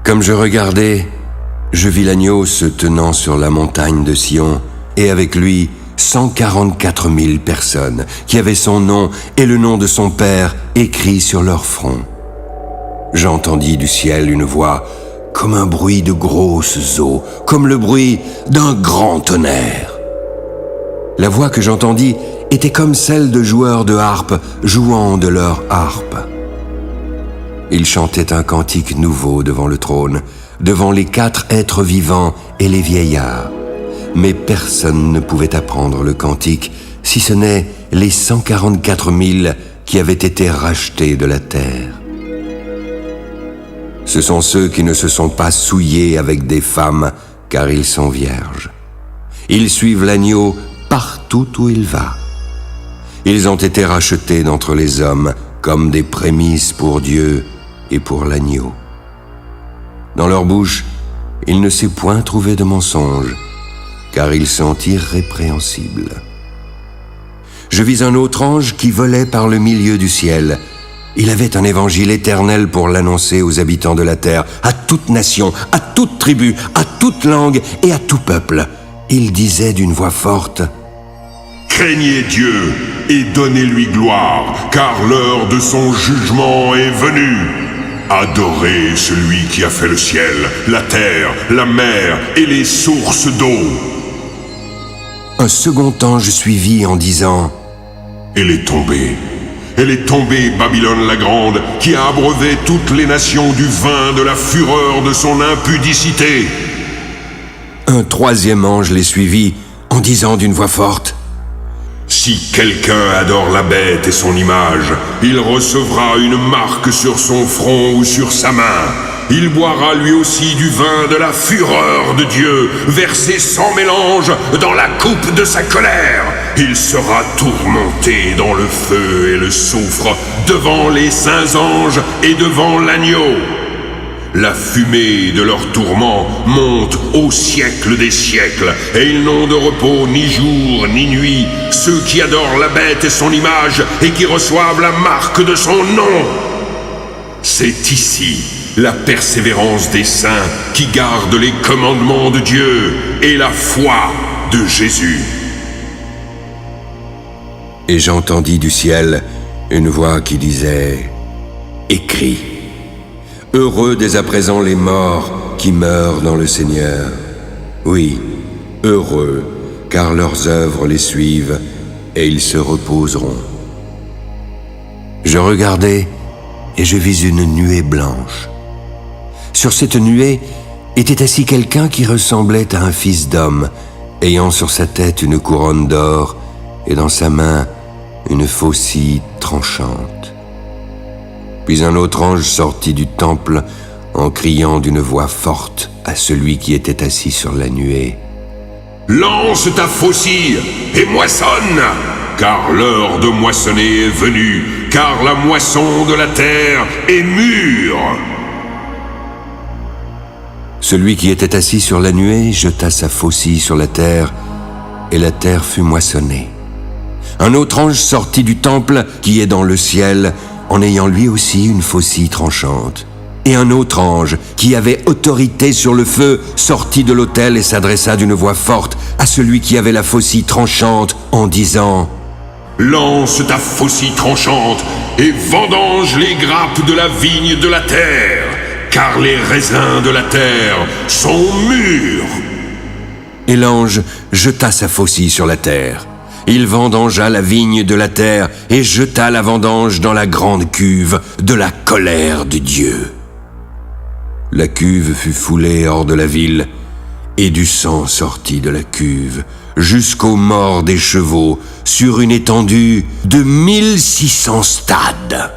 Comme je regardais, je vis l'agneau se tenant sur la montagne de Sion, et avec lui 144 000 personnes qui avaient son nom et le nom de son Père écrit sur leur front. J'entendis du ciel une voix comme un bruit de grosses eaux, comme le bruit d'un grand tonnerre. La voix que j'entendis était comme celle de joueurs de harpe jouant de leur harpe. Ils chantaient un cantique nouveau devant le trône, devant les 4 êtres vivants et les vieillards. Mais personne ne pouvait apprendre le cantique, si ce n'est les 144 000 qui avaient été rachetés de la terre. Ce sont ceux qui ne se sont pas souillés avec des femmes, car ils sont vierges. Ils suivent l'agneau partout où il va. Ils ont été rachetés d'entre les hommes comme des prémices pour Dieu et pour l'agneau. Dans leur bouche, il ne s'est point trouvé de mensonge, car ils sont irrépréhensibles. Je vis un autre ange qui volait par le milieu du ciel. Il avait un évangile éternel pour l'annoncer aux habitants de la terre, à toute nation, à toute tribu, à toute langue et à tout peuple. Il disait d'une voix forte: Craignez Dieu et donnez-lui gloire, car l'heure de son jugement est venue. Adorez celui qui a fait le ciel, la terre, la mer et les sources d'eau. Un second ange suivit en disant: Elle est tombée, Babylone la grande, qui a abreuvé toutes les nations du vin de la fureur de son impudicité. Un troisième ange les suivit en disant d'une voix forte: Si quelqu'un adore la bête et son image, il recevra une marque sur son front ou sur sa main. Il boira lui aussi du vin de la fureur de Dieu, versé sans mélange dans la coupe de sa colère. Il sera tourmenté dans le feu et le soufre, devant les saints anges et devant l'agneau. La fumée de leur tourment monte au siècle des siècles, et ils n'ont de repos ni jour ni nuit, ceux qui adorent la bête et son image, et qui reçoivent la marque de son nom. C'est ici la persévérance des saints qui gardent les commandements de Dieu et la foi de Jésus. Et j'entendis du ciel une voix qui disait: Écris. Heureux dès à présent les morts qui meurent dans le Seigneur. Oui, heureux, car leurs œuvres les suivent et ils se reposeront. Je regardai et je vis une nuée blanche. Sur cette nuée était assis quelqu'un qui ressemblait à un fils d'homme, ayant sur sa tête une couronne d'or et dans sa main une faucille tranchante. Puis un autre ange sortit du temple en criant d'une voix forte à celui qui était assis sur la nuée: Lance ta faucille et moissonne, car l'heure de moissonner est venue, car la moisson de la terre est mûre. Celui qui était assis sur la nuée jeta sa faucille sur la terre, et la terre fut moissonnée. Un autre ange sortit du temple qui est dans le ciel, en ayant lui aussi une faucille tranchante. Et un autre ange, qui avait autorité sur le feu, sortit de l'autel et s'adressa d'une voix forte à celui qui avait la faucille tranchante, en disant: Lance ta faucille tranchante et vendange les grappes de la vigne de la terre, car les raisins de la terre sont mûrs. Et l'ange jeta sa faucille sur la terre. Il vendangea la vigne de la terre et jeta la vendange dans la grande cuve de la colère de Dieu. La cuve fut foulée hors de la ville, et du sang sortit de la cuve jusqu'aux morts des chevaux sur une étendue de 1600 stades.